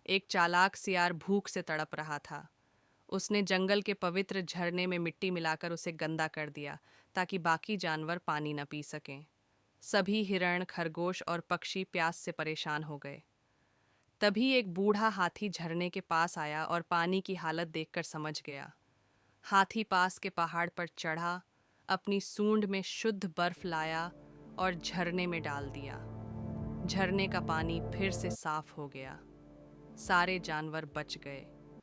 एक चालाक सियार भूख से तड़प रहा था। उसने जंगल के पवित्र झरने में मिट्टी मिलाकर उसे गंदा कर दिया ताकि बाकी जानवर पानी न पी सकें। सभी हिरण, खरगोश और पक्षी प्यास से परेशान हो गए। तभी एक बूढ़ा हाथी झरने के पास आया और पानी की हालत देखकर समझ गया। हाथी पास के पहाड़ पर चढ़ा, अपनी सूंड में शुद्ध बर्फ लाया और झरने में डाल दिया। झरने का पानी फिर से साफ हो गया। सारे जानवर बच गए।